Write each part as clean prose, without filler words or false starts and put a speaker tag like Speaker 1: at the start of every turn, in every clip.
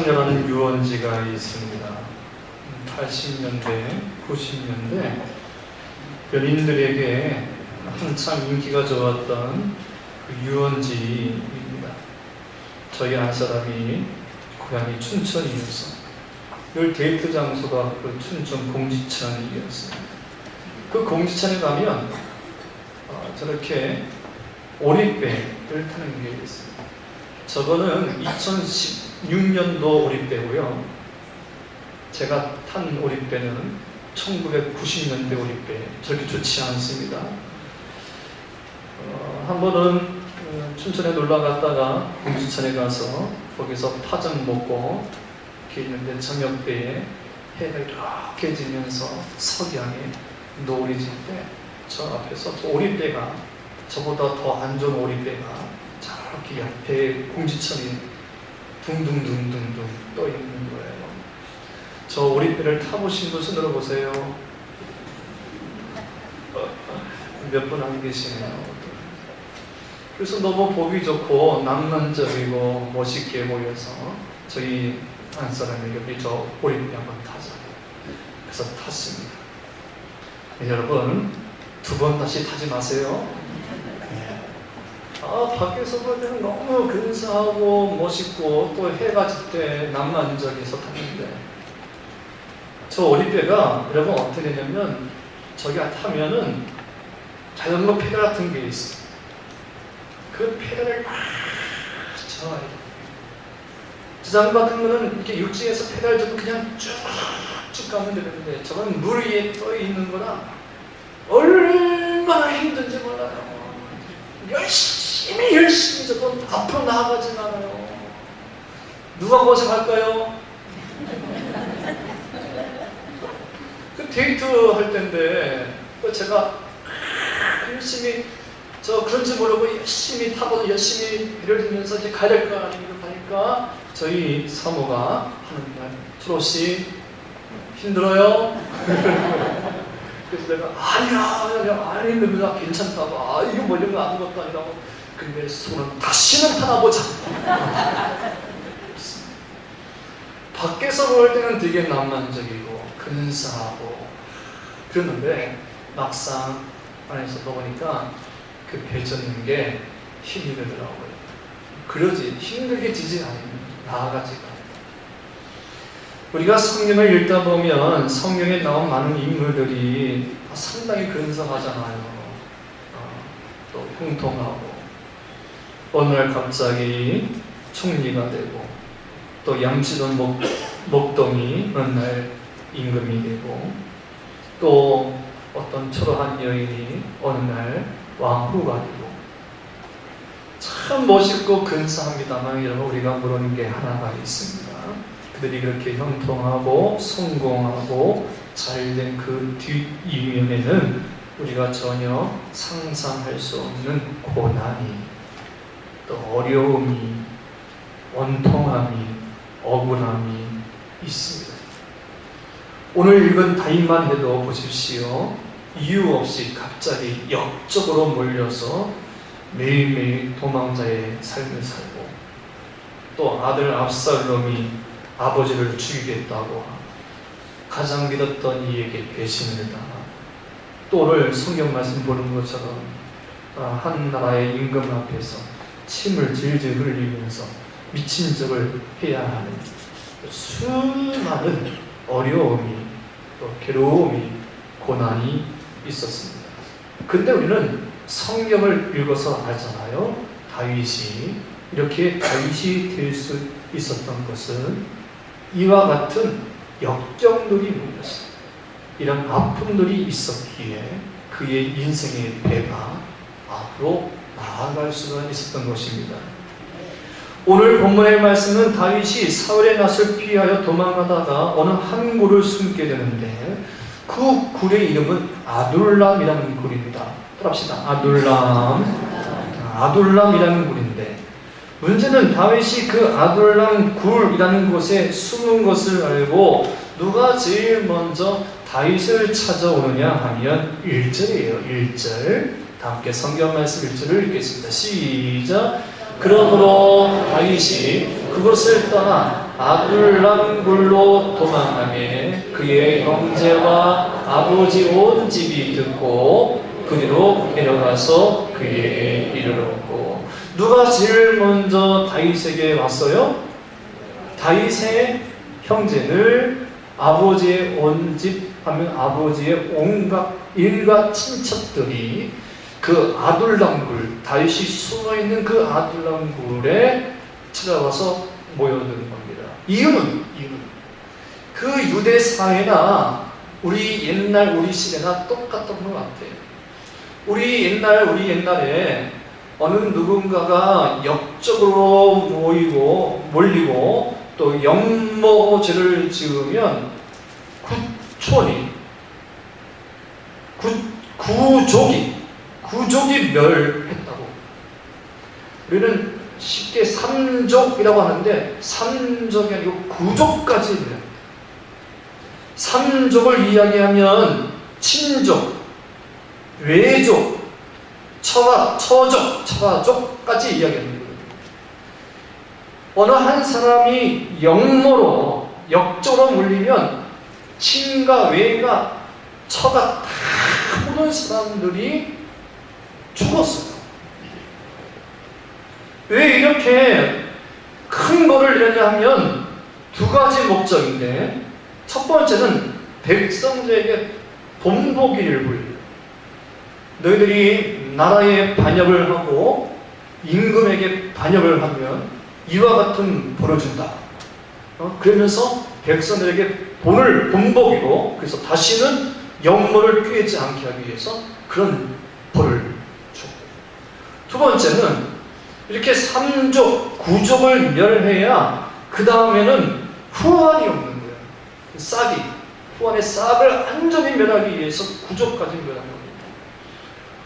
Speaker 1: 성령한 유원지가 있습니다. 80년대, 90년대 연인들에게 한참 인기가 좋았던 그 유원지입니다. 저희 한 사람이 고향이 춘천이어서 늘 데이트 장소가 그 춘천 공지천이었습니다. 그 공지천에 가면 저렇게 오리배를 타는 게 있습니다. 저거는 2016년도 오리배고요. 제가 탄 오리배는 1990년대 오리배. 저렇게 좋지 않습니다. 한 번은 춘천에 놀러 갔다가 공지천에 가서 거기서 파전 먹고 이렇게 있는데 저녁 때에 해가 이렇게 지면서 석양에 노을이 질 때 저 앞에서 저 오리배가 저보다 더 안 좋은 오리배가 저렇게 옆에 공지천이 둥둥둥둥둥 떠 있는 거예요. 저 오리배를 타보신 분 손들어 보세요. 몇 분 안 계시네요. 그래서 너무 보기 좋고 낭만적이고 멋있게 보여서 저희 한 사람에게 우리 저 오리배 한번 타자. 그래서 탔습니다. 네, 여러분 두 번 다시 타지 마세요. 밖에서 볼 때는 너무 근사하고 멋있고 또 해가 질 때 낭만적이어서 탔는데 저 오리배가 여러분 어떻게 되냐면 저기 타면은 자전거 페달 같은 게 있어요. 그 페달을 막 잡아야 돼요. 자전거 같은 거는 이렇게 육지에서 페달 잡고 그냥 쭉쭉 가면 되는데 저건 물 위에 떠 있는 거라 얼마나 힘든지 몰라요. 열심히 저건 앞으로 나아가진 않아요. 누가 고생할까요? 그 데이트 할 때인데 제가 열심히 그런지 모르고 열심히 타고 열심히 배를 들면서 이제 가야 될 거 아니고 가니까 저희 사모가 하는 말, 트로씨 힘들어요? 그래서 내가 아니야 괜찮다고 이거 뭐 이런 거 아무것도 아니라고. 근데 속으로는 다시는 타나보자. 밖에서 볼 때는 되게 낭만적이고 근사하고 그러는데 막상 안에서 보니까 그 배 젓는 게 힘이 들더라고요. 그러지 힘들게 지지 않으면 나아가지가 않아요. 우리가 성경을 읽다 보면 성경에 나온 많은 인물들이 상당히 근사하잖아요. 또 형통하고 어느 날 갑자기 총리가 되고 또 양치던 목동이 어느 날 임금이 되고 또 어떤 초라한 여인이 어느 날 왕후가 되고 참 멋있고 근사합니다만 여러분 우리가 모르는 게 하나가 있습니다. 그들이 그렇게 형통하고 성공하고 잘된 그 뒷이면에는 우리가 전혀 상상할 수 없는 고난이 또 어려움이 원통함이 억울함이 있습니다. 오늘 읽은 다윗만 해도 보십시오. 이유 없이 갑자기 역적으로 몰려서 매일매일 도망자의 삶을 살고 또 아들 압살롬이 아버지를 죽이겠다고 하고 가장 믿었던 이에게 배신을 당하고 또 오늘 성경 말씀 보는 것처럼 한 나라의 임금 앞에서 침을 질질 흘리면서 미친 척을 해야 하는 수많은 어려움이 또 괴로움이 고난이 있었습니다. 근데 우리는 성경을 읽어서 알잖아요. 다윗이 이렇게 다윗이 될 수 있었던 것은 이와 같은 역경들이 몰렸어요. 이런 아픔들이 있었기에 그의 인생의 배가 앞으로 나아갈 수가 있었던 것입니다. 오늘 본문의 말씀은 다윗이 사울의 낯을 피하여 도망가다가 어느 한 굴을 숨게 되는데 그 굴의 이름은 아둘람이라는 굴입니다. 따라합시다. 아둘람이라는 굴인데 문제는 다윗이 그 아둘람 굴이라는 곳에 숨은 것을 알고 누가 제일 먼저 다윗을 찾아오느냐 하면 1절이에요. 1절. 다 함께 성경 말씀 1절을 읽겠습니다. 시작. 그러므로 다윗이 그곳을 떠나 아둘람굴로 도망하매 그의 형제와 아버지 온 집이 듣고 그리로 내려가서 그에게 이르렀고. 누가 제일 먼저 다윗에게 왔어요? 다윗의 형제들, 아버지의 온 집 하면 아버지의 온갖 일가 친척들이 그 아둘람굴, 다윗이 숨어있는 그 아둘람굴에 찾아와서 모여드는 겁니다. 이유는 그 유대 사회나 우리 옛날 우리 시대나 똑같던 것 같아요. 우리 옛날에 어느 누군가가 역적으로 몰리고 또 영모죄를 지으면 구족이 멸했다고. 우리는 쉽게 삼족이라고 하는데 삼족이 아니고 구족까지 멸합니다. 삼족을 이야기하면 친족, 외족, 처가족까지 이야기합니다. 어느 한 사람이 역모로 역적으로 물리면 친가, 외가, 처가 다 모든 사람들이 죽었어요. 왜 이렇게 큰 거를 내냐 하면 두 가지 목적인데, 첫 번째는 백성들에게 본보기를 불려요. 너희들이 나라에 반역을 하고 임금에게 반역을 하면 이와 같은 벌을 준다. 그러면서 백성들에게 본보기로, 그래서 다시는 영모를 꾀지 않게 하기 위해서 그런 벌을 줬고. 두 번째는 이렇게 삼족, 구족을 멸해야 그 다음에는 후환이 없는 거예요. 후환의 싹을 완전히 멸하기 위해서 구족까지 멸하는 겁니다.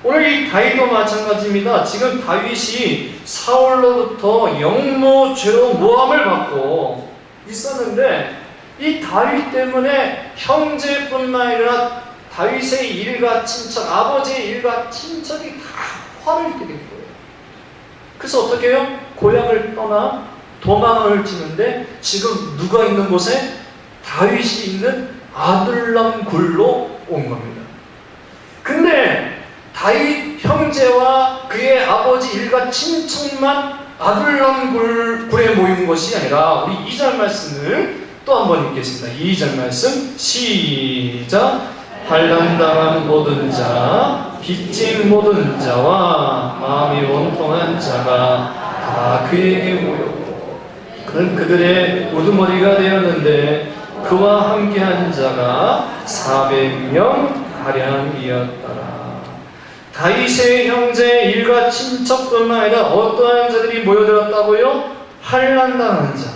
Speaker 1: 오늘 이 다윗도 마찬가지입니다. 지금 다윗이 사울로부터 영모죄로 모함을 받고 있었는데, 이 다윗 때문에 형제뿐만 아니라 다윗의 일가 친척, 아버지의 일가 친척이 다 화를 입게 된 거예요. 그래서 어떻게 해요? 고향을 떠나 도망을 치는데 지금 누가 있는 곳에? 다윗이 있는 아둘람 굴로 온 겁니다. 근데 다윗 형제와 그의 아버지 일가 친척만 아둘람 굴에 모인 것이 아니라, 우리 2절 말씀을 또 한 번 읽겠습니다. 2절 말씀 시작. 환난당한 모든 자, 빚진 모든 자와 마음이 원통한 자가 다 그에게 모였고, 그는 그들의 우두머리가 되었는데 그와 함께한 자가 400명 가량이었더라. 다윗의 형제 일가 친척뿐만 아니라 어떠한 자들이 모여들었다고요? 환난당한 자,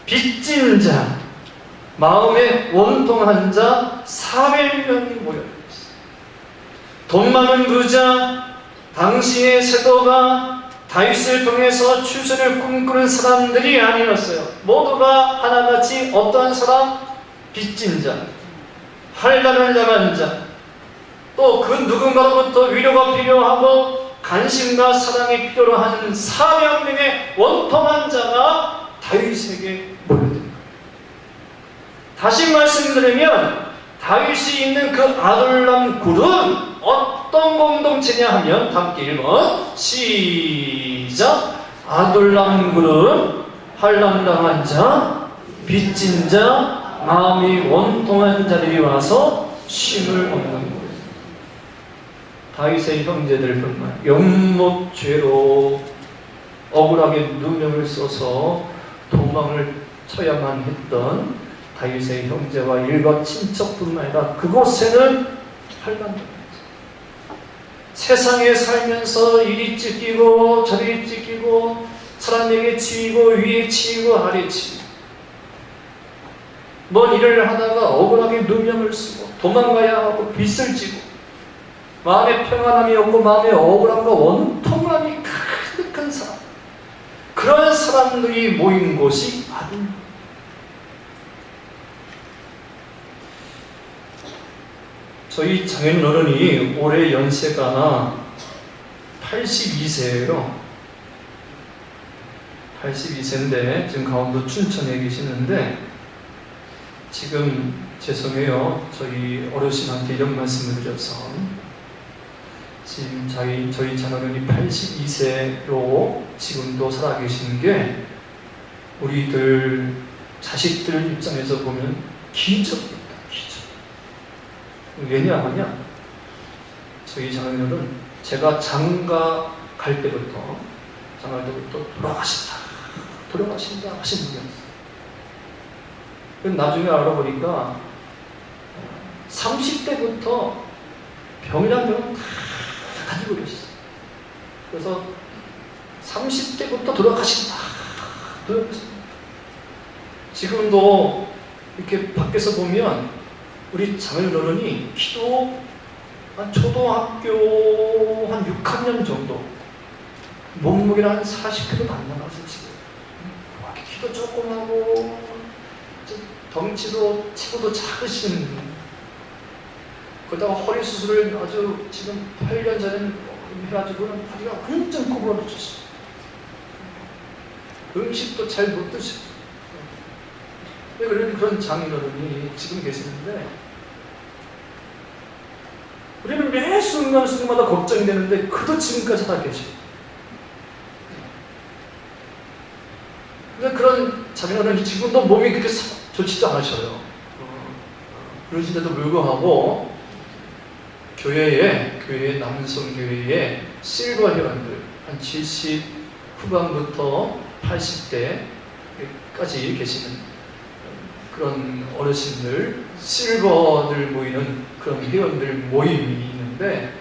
Speaker 1: 빚진 자, 마음에 원통한 자 400명이 모여들었어요. 돈 많은 부자, 당시의 세도가 다윗을 통해서 추수를 꿈꾸는 사람들이 아니었어요. 모두가 하나같이 어떠한 사람? 빚진 자, 환난을 당한 자, 또 그 누군가로부터 위로가 필요하고 관심과 사랑이 필요로 하는 400명의 원통한 자가 다윗에게 모여듭니다. 다시 말씀드리면 다윗이 있는 그 아둘람 굴은 어떤 공동체냐 하면 함께 1번 시작. 아둘람 굴은 환난당한 자, 빚진 자, 마음이 원통한 자들이 와서 쉼을 얻는 거예요. 다윗의 형제들뿐만 영모죄로 억울하게 누명을 써서 도망을 쳐야만 했던 다윗의 형제와 일가 친척뿐만 아니라 그곳에는 환난당한 자, 세상에 살면서 이리 찢기고 저리 찢기고 사람에게 치이고 위에 치이고 아래 치이고 뭔 일을 하다가 억울하게 누명을 쓰고 도망가야 하고 빚을 지고 마음에 평안함이 없고 마음에 억울함과 원통함이 가득한 사람, 그런 사람들이 모인 곳이 아둘람. 저희 장인어른이 올해 연세가 82세예요. 82세인데 지금 강원도 춘천에 계시는데 지금 죄송해요. 저희 어르신한테 이런 말씀을 드려서 지금 저희 장로님이 82세로 지금도 살아계시는 게 우리들 자식들 입장에서 보면 기적입니다. 기적. 왜냐하면 저희 장로님은 제가 장가 갈 때부터 돌아가신다 하신 분이었어요. 나중에 알아보니까 30대부터 병이란 병은 다 가지고 계셨어요. 그래서 30대부터 돌아가신다. 지금도 이렇게 밖에서 보면 우리 장인어른이 키도 한 초등학교 한 6학년 정도, 몸무게는 한 40kg도 안 나가서 지금 키도 조그마하고 덩치도 치고도 작으신, 그러다가 허리 수술을 아주 지금 8년 전에 해가지고는 허리가 완전 구부러졌어요. 음식도 잘 못 드시고. 그런 장인어른이 지금 계시는데 우리는 매 순간순간마다 걱정이 되는데 그도 지금까지 다 계셔. 근데 그런 장인어른이 지금도 몸이 그렇게 좋지도 않으셔요. 그러신데도 불구하고 교회에 남성 교회에 실버 회원들 한 70 후반부터 80대까지 계시는 그런 어르신들, 실버들 모이는 그런 회원들 모임이 있는데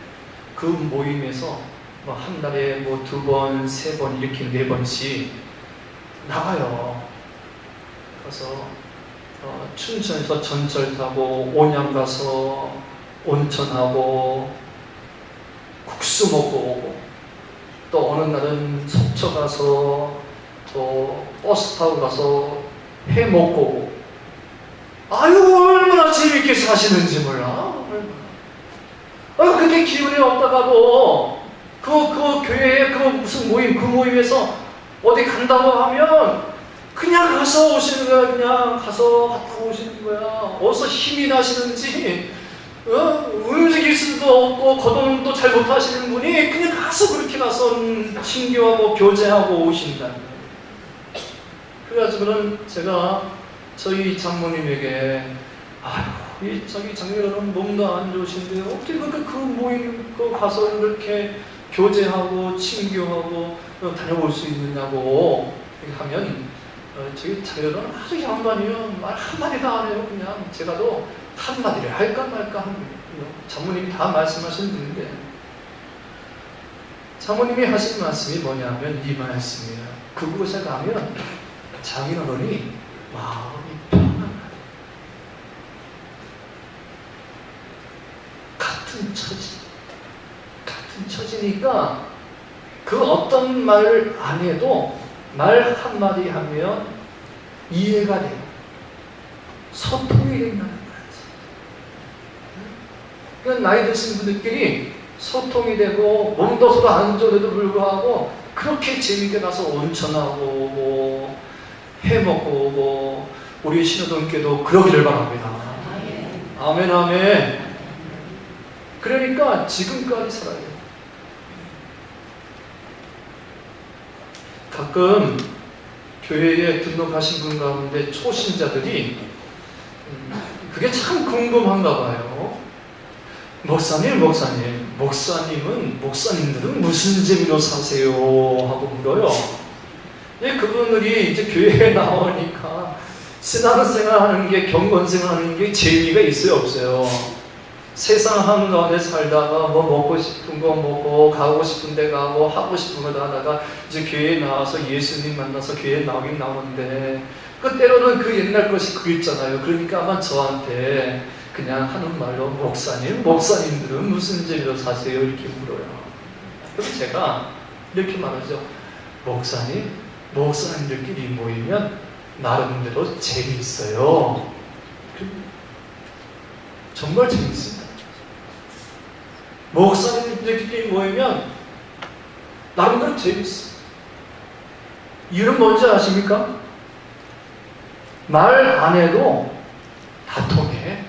Speaker 1: 그 모임에서 뭐 한 달에 뭐 2번, 3번 이렇게 4번씩 나가요. 가서 춘천에서 전철 타고 온양 가서 온천하고 국수 먹고 오고, 또 어느 날은 속초 가서 또 버스 타고 가서 회 먹고 오고. 아유, 얼마나 재밌게 사시는지 몰라. 그렇게 기운이 없다가도 그 교회에 그 무슨 모임, 그 모임에서 어디 간다고 하면 그냥 가서 오시는 거야. 그냥 가서 갔다 오시는 거야. 어디서 힘이 나시는지, 움직일 수도 없고 거동도 잘 못하시는 분이 그냥 가서 그렇게 가서 친교하고 교제하고 오신다. 그래가지고는 제가 저희 장모님에게 이 자기 장녀는 몸도 안 좋으신데 어떻게 그 모임 가서 이렇게 교제하고 친교하고 다녀올 수 있느냐고 하면 저희 장녀는 아주 양반이요. 말 한마디도 안 해요. 그냥 제가도 한마디를 할까 말까 하는 거예요. 장모님이 다 말씀하신 분인데 장모님이 하신 말씀이 뭐냐면 이 말씀이에요. 그곳에 가면 장인어른이 마음이 편안하다. 같은 처지니까 그 어떤 말을 안 해도 말 한마디 하면 이해가 돼요. 소통이 된다는 거예요. 그러니까 나이 드신 분들끼리 소통이 되고 몸도 서로 안 좋은데도 불구하고 그렇게 재밌게 가서 온천하고 오고 해 먹고 오고, 우리 신호등교도 그러기를 바랍니다. 아멘, 아멘. 그러니까 지금까지 살아요. 가끔 교회에 등록하신 분 가운데 초신자들이 그게 참 궁금한가 봐요. 목사님들은 무슨 재미로 사세요? 하고 물어요. 그분들이 이제 교회에 나오니까 신앙생활 하는 게, 경건생활 하는 게 재미가 있어요, 없어요? 세상 한가운데 살다가 뭐 먹고 싶은 거 먹고, 가고 싶은 데 가고, 하고 싶은 거 다 하다가 이제 교회에 나와서 예수님 만나서 교회에 나오긴 나오는데, 그 때로는 그 옛날 것이 그립잖아요. 그러니까 아마 저한테 그냥 하는 말로 목사님들은 무슨 재미로 사세요? 이렇게 물어요. 그럼 제가 이렇게 말하죠. 목사님들끼리 모이면 나름대로 재미있어요. 정말 재밌습니다. 목사님들끼리 모이면 나름대로 재밌어요. 이유는 뭔지 아십니까? 말 안 해도 다 통해.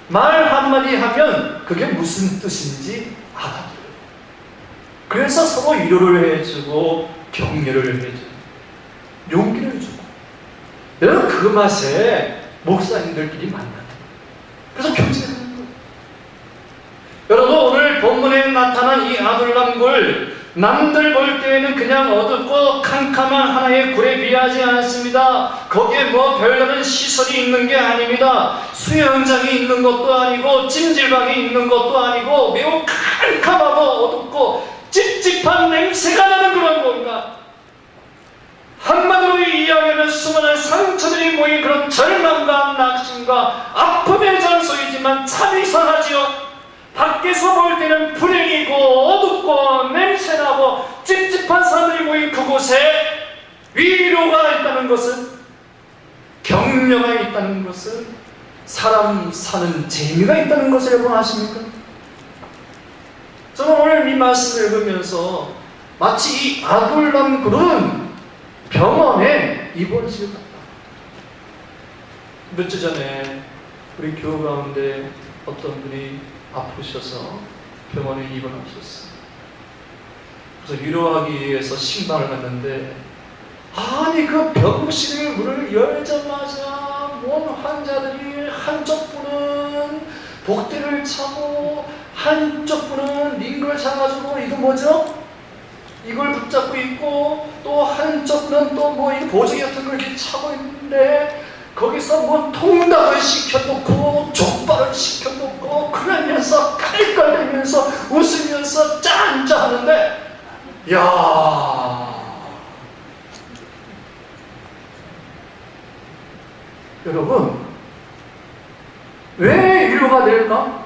Speaker 1: 말 한마디 하면 그게 무슨 뜻인지 알아들어요. 그래서 서로 위로를 해주고 격려를 해주고 용기를 주고. 여러분, 그 맛에 목사님들끼리 만나는 거예요. 그래서 교제하는 거예요. 여러분, 오늘 본문에 나타난 이 아둘람굴, 남들 볼 때에는 그냥 어둡고 캄캄한 하나의 굴에 비하지 않습니다. 거기에 뭐 별다른 시설이 있는 게 아닙니다. 수영장이 있는 것도 아니고 찜질방이 있는 것도 아니고 매우 캄캄하고 어둡고 찝찝한 냄새가 나는 그런 공간. 한마디로 이야기하면 수많은 상처들이 모인 그런 절망과 낙심과 아픔의 장소이지만 참 이상하지요. 밖에서 볼 때는 불행이고 어둡고 냄새나고 찝찝한 사람들이 모인 그곳에 위로가 있다는 것은, 격려가 있다는 것은, 사람 사는 재미가 있다는 것을 여러분 아십니까? 저는 오늘 이 말씀을 읽으면서 마치 이 아둘람굴은 병원에 입원실 같다. 몇 주 전에 우리 교우 가운데 어떤 분이 아프셔서 병원에 입원하셨어요. 그래서 위로하기 위해서 신방을 갔는데, 아니 그 병실의 문을 열자마자 몸 환자들이 한쪽 분은 복대를 차고 한쪽 분은 링걸 차가지고 이거 뭐죠? 이걸 붙잡고 있고, 또 한쪽 분은 또 뭐 보조개 같은 걸 이렇게 차고 있는데, 거기서 뭐 통닭을 시켜놓고 족발을 시켜놓고 그러면서 깔깔대면서 웃으면서 짠짠 하는데, 야, 여러분, 왜 위로가 될까?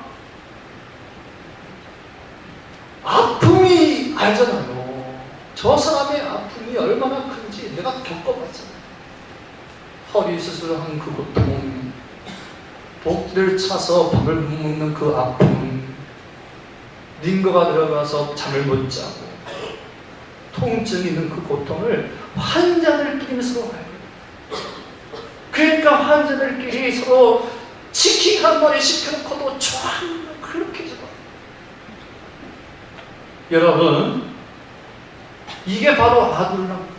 Speaker 1: 아픔이 알잖아요. 저 사람의 아픔이 얼마나 큰지 내가 겪어봤잖아요. 허리 수술한 그 고통, 복대를 차서 밥을 못 먹는 그 아픔, 링거가 들어가서 잠을 못 자고 통증이 있는 그 고통을 환자들끼리 서로 알고, 그러니까 환자들끼리 서로 치킨 한 마리 시켜놓고도 좋아하는, 그렇게 좋아. 여러분, 이게 바로 아둘람.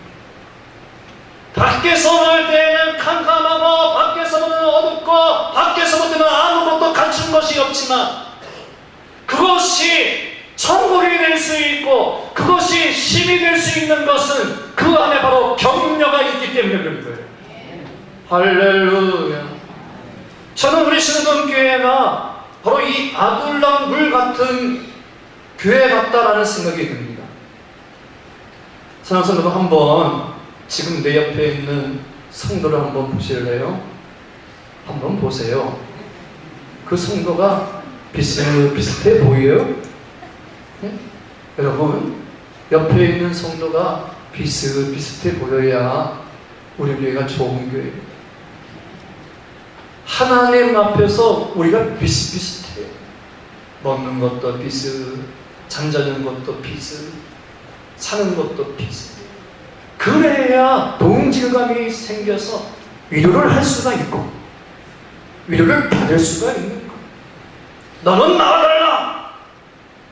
Speaker 1: 밖에서 볼 때는 캄캄하고 밖에서 보면 어둡고 밖에서 볼 때는 아무것도 갖춘 것이 없지만, 그것이 천국이 될 수 있고 그것이 힘이 될 수 있는 것은 그 안에 바로 격려가 있기 때문에 그런 거예요. 할렐루야. 저는 우리 신흥동교회가 바로 이 아둘람굴 같은 교회 같다라는 생각이 듭니다. 사랑하는 여러분, 한번 지금 내 옆에 있는 성도를 한번 보실래요? 한번 보세요. 그 성도가 비슷해 보여요? 네? 여러분, 옆에 있는 성도가 비슷해 보여야 우리 교회가 좋은 교회예요. 하나님 앞에서 우리가 비슷해요. 먹는 것도 비슷, 잠자는 것도 비슷, 사는 것도 비슷. 그래야 동질감이 생겨서 위로를 할 수가 있고 위로를 받을 수가 있는 거예요. 너는 나와 달라,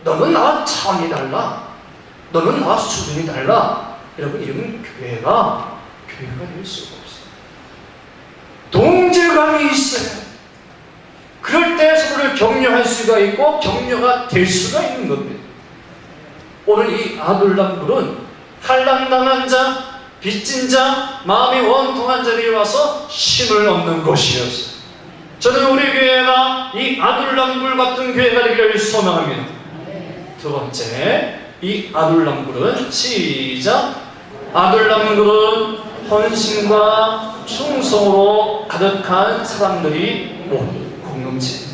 Speaker 1: 너는 나와 차원이 달라, 너는 나와 수준이 달라. 여러분, 이러면 교회가 될 수가 없어요. 동질감이 있어요. 그럴 때 서로를 격려할 수가 있고 격려가 될 수가 있는 겁니다. 오늘 이 아둘람굴은 한란당한 자, 빚진 자, 마음이 원통한 자들이 와서 힘을 얻는 곳이었어요. 저는 우리 교회가 이 아둘람굴 같은 교회가 되기를 소망합니다. 두 번째, 이 아둘람굴은, 시작, 아둘람굴은 헌신과 충성으로 가득한 사람들이 모인 공동체.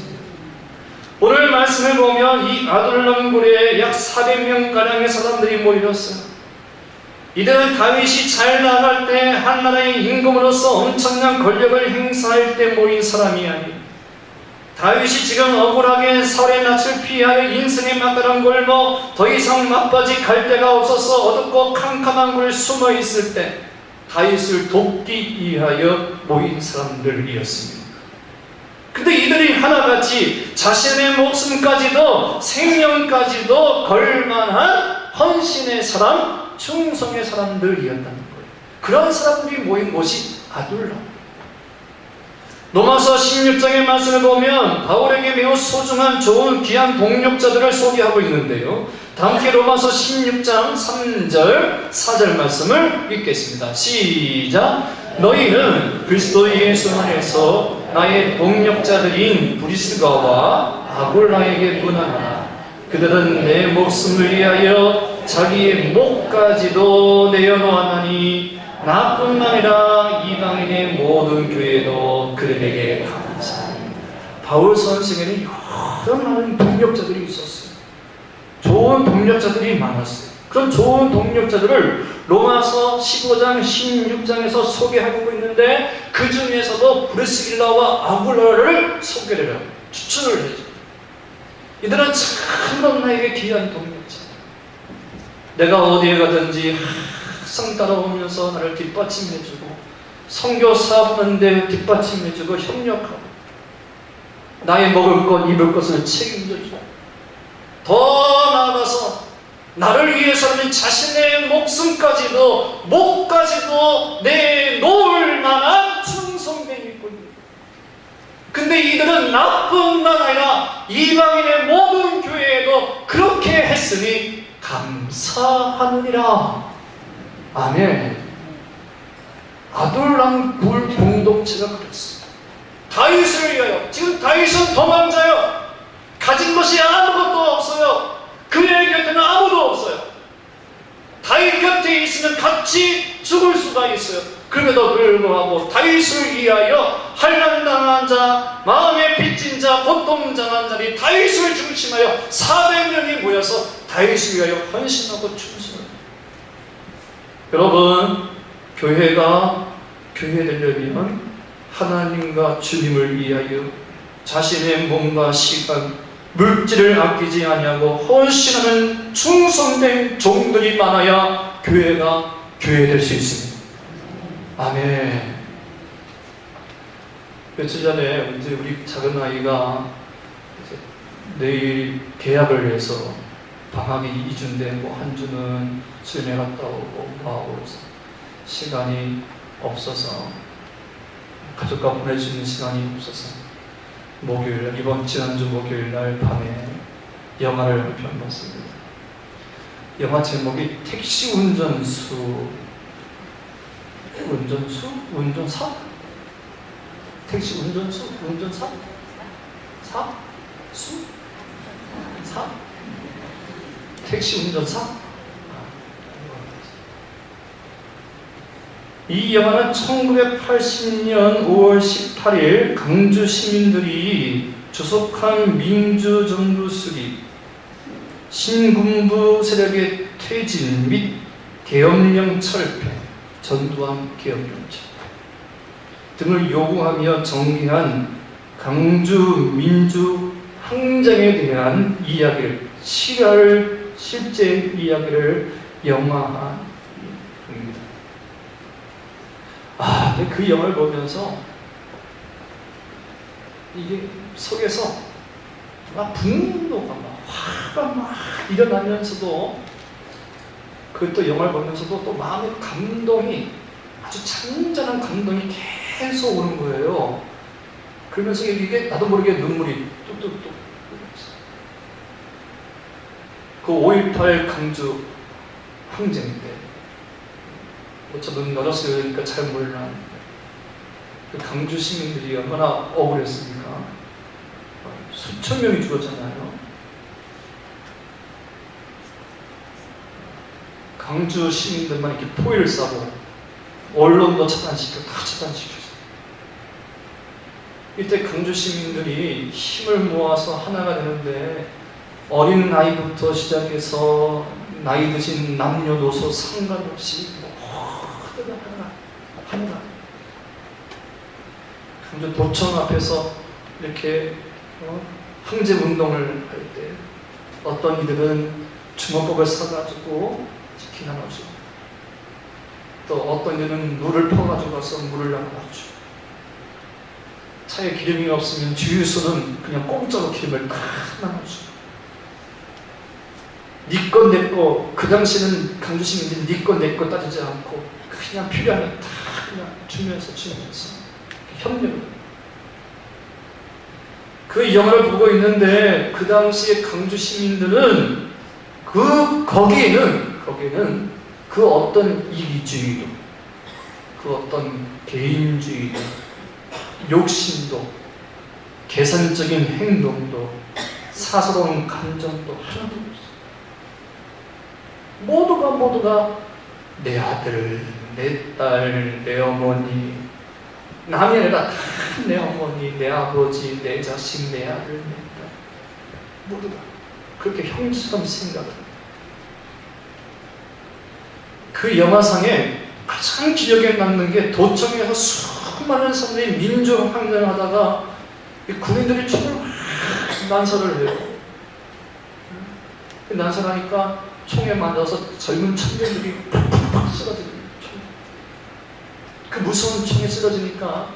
Speaker 1: 오늘 말씀을 보면 이 아둘람굴에 약 400명가량의 사람들이 모이었어요. 이들은 다윗이 잘 나갈 때 한나라의 임금으로서 엄청난 권력을 행사할 때 모인 사람이 아니에요. 다윗이 지금 억울하게 사울의 낯을 피하여 인생의 막다른 골목 더 이상 막바지 갈 데가 없어서 어둡고 캄캄한 곳에 숨어 있을 때 다윗을 돕기 위하여 모인 사람들이었습니다. 근데 이들이 하나같이 자신의 목숨까지도 생명까지도 걸만한 헌신의 사람, 충성의 사람들이었다는 거예요. 그런 사람들이 모인 곳이 아둘람. 로마서 16장의 말씀을 보면 바울에게 매우 소중한 좋은 귀한 동력자들을 소개하고 있는데요. 다음께 로마서 16장 3절 4절 말씀을 읽겠습니다. 시작. 너희는 그리스도 예수 안에서 나의 동력자들인 브리스가와 아굴라에게 문안하라. 그들은 내 목숨을 위하여 자기의 목까지도 내어놓았나니 나뿐만 아니라 이방인의 모든 교회도 그들에게 감사하니. 바울 선생에는 여러 많은 동력자들이 있었어요. 좋은 동력자들이 많았어요. 그런 좋은 동력자들을 로마서 15장, 16장에서 소개하고 있는데 그 중에서도 브리스길라와 아굴라를 소개를 해요. 추천을 해줘. 이들은 참 나에게 귀한 동력자. 내가 어디에 가든지 항상 따라오면서 나를 뒷받침해주고 선교 사업하는데 뒷받침해주고 협력하고 나의 먹을 것, 입을 것을 책임져주고 더 나아가서 나를 위해서는 자신의 목숨까지도 목까지도 내놓을 만한 충성된 일꾼입니다. 근데 이들은 나뿐만 아니라 이방인의 모든 교회에도 그렇게 했으니 감사하느니라. 아멘. 아둘람 굴 공동체가 그랬어요. 다윗을 위하여. 지금 다윗은 도망자요. 가진 것이 아무것도 없어요. 그의 곁에는 아무도 없어요. 다윗 곁에 있으면 같이 죽을 수가 있어요. 그럼에도 불구하고 다윗을 위하여 환난당한 자, 마음에 빚진 자, 고통당한 자리 다윗을 중심하여 400명이 모여서 다윗을 위하여 헌신하고 충성을. 여러분, 교회가 교회 되려면 하나님과 주님을 위하여 자신의 몸과 시간, 물질을 아끼지 아니하고 헌신하는 충성된 종들이 많아야 교회가 교회 될 수 있습니다. 아멘. 며칠 전에 이제 우리 작은 아이가 내일 계약을 해서 방학이 2주인데 한 주는 수련회 갔다 오고 뭐하고 시간이 없어서 가족과 보낼 수 있는 시간이 없어서 목요일, 이번 지난주 목요일 날 밤에 영화를 한 편 봤습니다. 영화 제목이 택시 운전수? 운전사? 택시 운전수? 운전사? 사? 수? 사? 택시 운전사? 이 영화는 1980년 5월 18일 강주 시민들이 조속한 민주정부 수립, 신군부 세력의 퇴진 및 계엄령 철폐, 전두환 계엄령 철폐 등을 요구하며 전개한 강주 민주 항쟁에 대한 이야기를, 실제 이야기를 영화화한 겁니다. 근데 그 영화를 보면서 이게 속에서 막 분노가 막 화가 막 일어나면서도 그것도 영화를 보면서도 또 마음의 감동이 아주 잔잔한 감동이 계속 오는 거예요. 그러면서 이게 나도 모르게 눈물이 뚝뚝뚝. 그 5.18 강주 항쟁 때 저는 어렸으니까 잘 몰라. 그 강주 시민들이 얼마나 억울했습니까? 수천 명이 죽었잖아요. 강주 시민들만 이렇게 포위를 싸고 언론도 차단시켜, 다 차단시켰어요. 이때 강주 시민들이 힘을 모아서 하나가 되는데 어린 나이부터 시작해서 나이 드신 남녀노소 상관없이 하나 강주 도청 앞에서 이렇게 황제 운동을 할 때 어떤 이들은 주먹밥을 사가지고 치킨 하나 주고, 또 어떤 이들은 물을 퍼가지고 가서 물을 나눠주고, 차에 기름이 없으면 주유소는 그냥 공짜로 기름을 다 나눠주고, 니 거 내 거, 그 당시는 강주 시민들이 니 거 내 거 따지지 않고 그냥 필요하면 다 그냥 주면서 협력을. 그 영화를 보고 있는데 그 당시에 강주 시민들은 거기에는 그 어떤 이기주의도, 그 어떤 개인주의도, 욕심도, 계산적인 행동도, 사사로운 감정도 하나도 없어요. 모두가 내 아들, 내 딸, 내 어머니, 남이 아니라 다 내 어머니, 내 아버지, 내 자식, 내 아들, 내 딸, 모두가 그렇게 형제처럼 생각을 합니다. 그 영화상에 가장 기억에 남는 게 도청에서 수많은 사람들이 민주항쟁을 하다가 군인들이 총을 난사를 해요. 난사하니까 총에 맞아서 젊은 청년들이 팍팍 쓰러집니다. 그 무서운 총에 쓰러지니까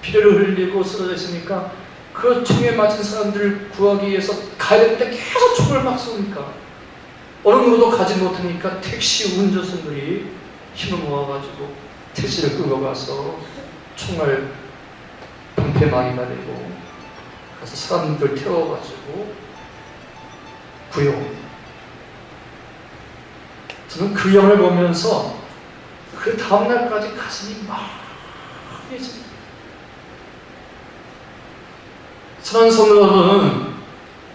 Speaker 1: 피를 흘리고 쓰러져 있으니까 그 총에 맞은 사람들을 구하기 위해서 가야 될 때 계속 총을 막 쏘니까 어느 누구도 가지 못하니까 택시 운전수들이 힘을 모아가지고 택시를 끌고 가서 총알 방패막이나 내고 가서 사람들 태워가지고 구해옵니다. 저는 그 영화를 보면서 그 다음날까지 가슴이 막 사랑하는 성도 여러분,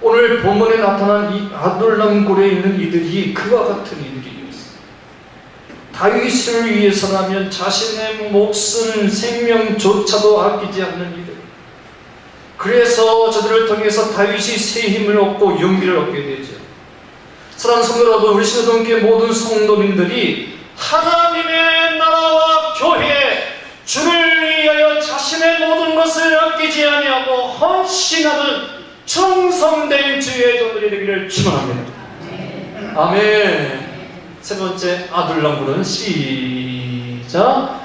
Speaker 1: 오늘 본문에 나타난 이 아둘람 굴에 있는 이들이 그와 같은 이들이었어요. 다윗을 위해서라면 자신의 목숨, 생명조차도 아끼지 않는 이들. 그래서 저들을 통해서 다윗이 새 힘을 얻고 용기를 얻게 되죠. 사랑하는 성도 여러분, 우리 신호동교회 모든 성도님들이 하나님의 나라와 교회, 주를 위하여 자신의 모든 것을 아끼지 아니하고 헌신하는 충성된 주의 종들이 되기를 축원합니다. 아멘. 세 번째 아둘람굴은 시작.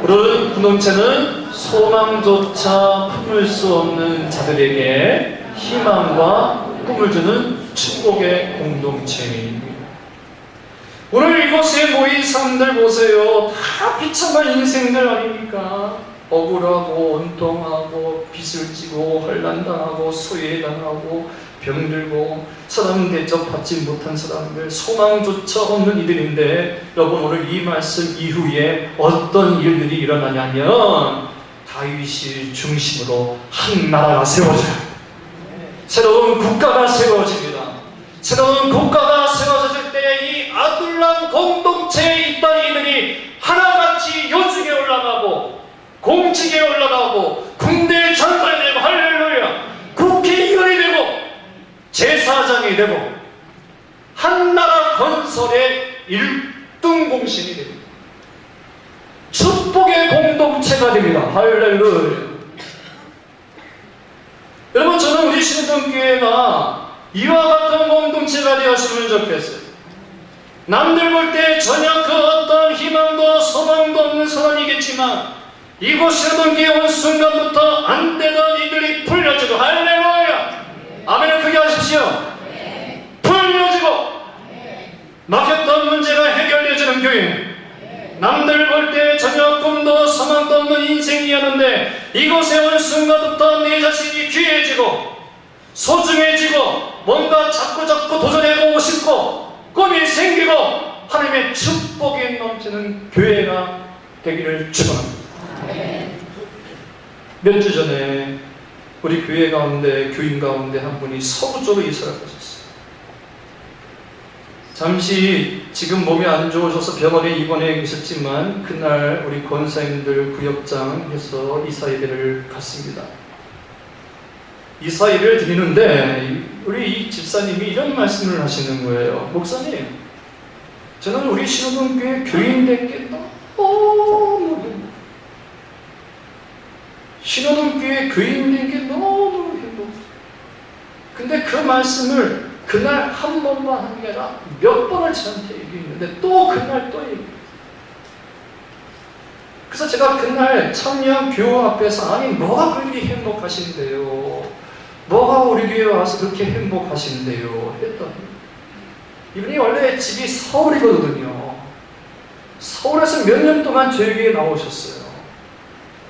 Speaker 1: 우리 공동체는 소망조차 품을 수 없는 자들에게 희망과 꿈을 주는 축복의 공동체입니다. 오늘 이곳에 모인 사람들 보세요. 다 비참한 인생들 아닙니까? 억울하고 온통하고 빚을 지고 환난당하고 소외당하고 병들고 사람 대접받지 못한 사람들, 소망조차 없는 이들인데 여러분, 오늘 이 말씀 이후에 어떤 일들이 일어나냐면 다윗이 중심으로 한 나라가 세워져요. 새로운 국가가 세워집니다. 새로운 국가가 세워질 때 이 아둘람 공동체에 있던 이들이 하나같이 요직에 올라가고 공직에 올라가고 군대 장관이 되고, 할렐루야, 국회의원이 되고 제사장이 되고 한 나라 건설의 1등 공신이 됩니다. 축복의 공동체가 됩니다. 할렐루야. 여러분, 저는 우리 신동교회가 이와 같은 공동체가 되었으면 좋겠어요. 남들 볼 때 전혀 그 어떤 희망도 소망도 없는 사람이겠지만 이곳 신동교회 온 순간부터 안 되던 이들이 풀려지고, 할렐루야, 아멘을 크게 하십시오. 풀려지고 막혔던 문제가 해결되어지는 교회. 남들 볼 때 전혀 꿈도 소망도 없는 인생이었는데 이곳에 온 순간부터 내 자신이 귀해지고 소중해지고 뭔가 자꾸 도전해보고 싶고 꿈이 생기고 하나님의 축복이 넘치는 교회가 되기를 축원합니다. 몇 주 전에 우리 교회 가운데, 교인 가운데 한 분이 서구 쪽으로 이사를 가셨어요. 잠시 지금 몸이 안 좋으셔서 병원에 입원해 계셨지만 그날 우리 권사님들 구역장에서 이사 예배를 갔습니다. 이사 예배를 드리는데 우리 이 집사님이 이런 말씀을 하시는 거예요. 목사님, 저는 우리 신호동교회 교인들께 너무 신호동교회 교인들께 너무 행복해요. 거. 근데 그 말씀을 그날 한 번만 한 게 아니라 몇 번을 저한테 얘기했는데 또 그날 또 얘기해요. 그래서 제가 그날 청년 교우 앞에서 아니 뭐가 그렇게 행복하신데요? 뭐가 우리 교회 와서 그렇게 행복하신데요? 했더니 이분이 원래 집이 서울이거든요. 서울에서 몇 년 동안 저희 교회에 나오셨어요.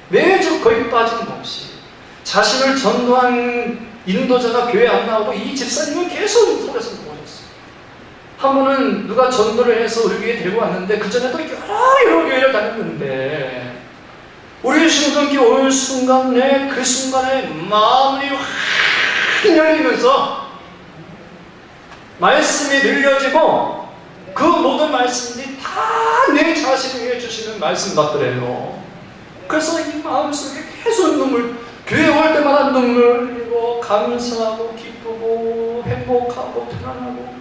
Speaker 1: 매주 거의 빠짐없이 자신을 전도한 인도자가 교회 안 나오고 이 집사님은 계속 서울에서 나오셨어요. 한 번은 누가 전도를 해서 우리 교회에 데리고 왔는데 그전에도 여러 교회를 다녔는데 우리 신동기 오는 순간에 그 순간에 마음이 확 열리면서 말씀이 늘려지고 그 모든 말씀이 다 내 자신을 위해 주시는 말씀 같더래요. 그래서 이 마음속에 계속 교회 올 때마다 눈물 흘리고 감사하고 기쁘고 행복하고 편안하고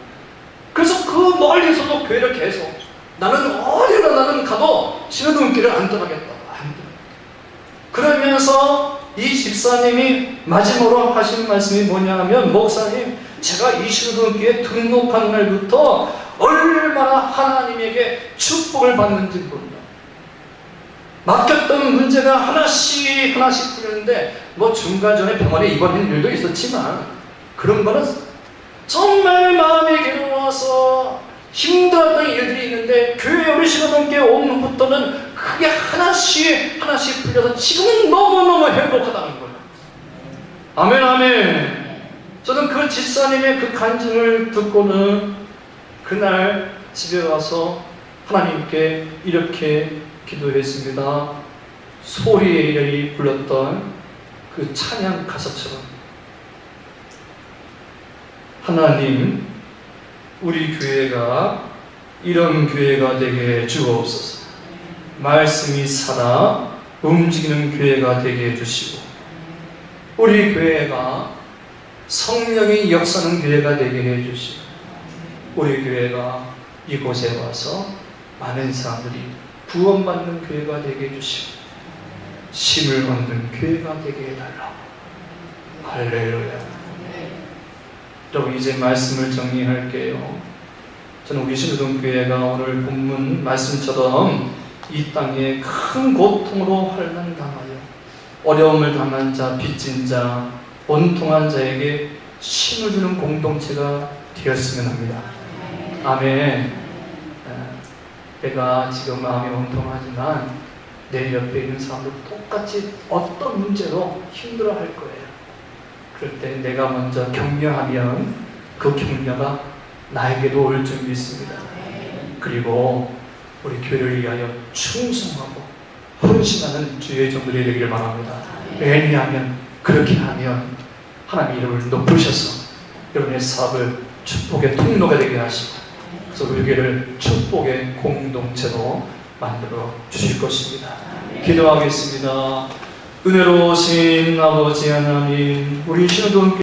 Speaker 1: 그래서 그 멀리서도 교회를 계속 나는 어디로 가도 신호등길을 안 떠나겠다. 그러면서 이 집사님이 마지막으로 하신 말씀이 뭐냐 하면 목사님 제가 이 신호등교회에 등록한 날부터 얼마나 하나님에게 축복을 받는지 모릅니다. 맡겼던 문제가 하나씩 풀렸는데 뭐 중간중간에 병원에 입원한 일도 있었지만 그런 거는 정말 마음이 괴로워서 힘들었던 일들이 있는데 교회 우리 신호등교회 온 후부터는 그게 하나씩 풀려서 지금은 너무너무 행복하다는 거예요. 아멘 아멘. 저는 그 집사님의 그 간증을 듣고는 그날 집에 와서 하나님께 이렇게 기도했습니다. 소리엘이 불렀던 그 찬양 가사처럼 하나님 우리 교회가 이런 교회가 되게 주옵소서. 말씀이 살아 움직이는 교회가 되게 해주시고 우리 교회가 성령이 역사하는 교회가 되게 해주시고 우리 교회가 이곳에 와서 많은 사람들이 구원받는 교회가 되게 해주시고 힘을 얻는 교회가 되게 해달라고. 할렐루야. 여러분 이제 말씀을 정리할게요. 저는 우리 신우동교회가 오늘 본문 말씀처럼 이 땅에 큰 고통으로 환난당하여 어려움을 당한 자, 빚진 자, 원통한 자에게 힘을 주는 공동체가 되었으면 합니다. 아멘. 내가 지금 마음이 원통하지만 내 옆에 있는 사람도 똑같이 어떤 문제로 힘들어할 거예요. 그럴 때 내가 먼저 격려하면 그 격려가 나에게도 올 줄 믿습니다. 그리고 우리 교회를 위하여 충성하고 헌신하는 주의 종들이 되기를 바랍니다. 왜냐하면 그렇게 하면 하나님 이름을 높으셔서 여러분의 사업을 축복의 통로가 되게 하시고 그래서 우리 교회를 축복의 공동체로 만들어 주실 것입니다. 기도하겠습니다. 은혜로우신 아버지 하나님, 우리 신우동